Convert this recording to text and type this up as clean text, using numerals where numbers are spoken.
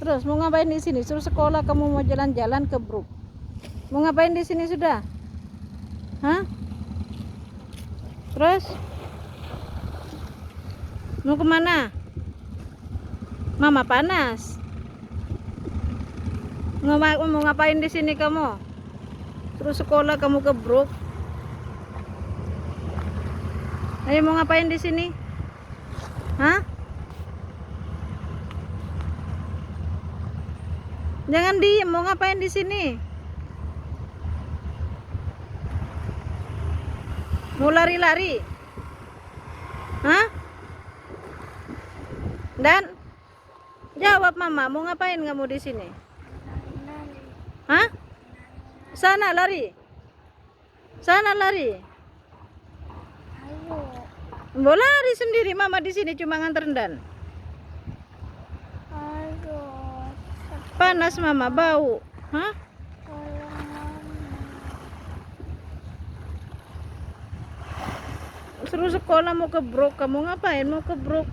Terus mau ngapain di sini? Suruh sekolah kamu mau jalan-jalan ke Brook. Mau ngapain di sini sudah? Hah? Terus? Mau kemana? Mama panas. Mau ngapain di sini kamu? Terus sekolah kamu ke Brook. Ayo mau ngapain di sini? Hah? Jangan diem, mau ngapain di sini? Mau lari-lari? Hah? Dan jawab mama, mau ngapain kamu di sini? Hah? Sana lari. Sana lari. Mau lari sendiri, mama di sini cuma nganter Dan. Panas mama, bau. Hah? Suruh sekolah mau ke Brook, kamu ngapain mau ke Brook?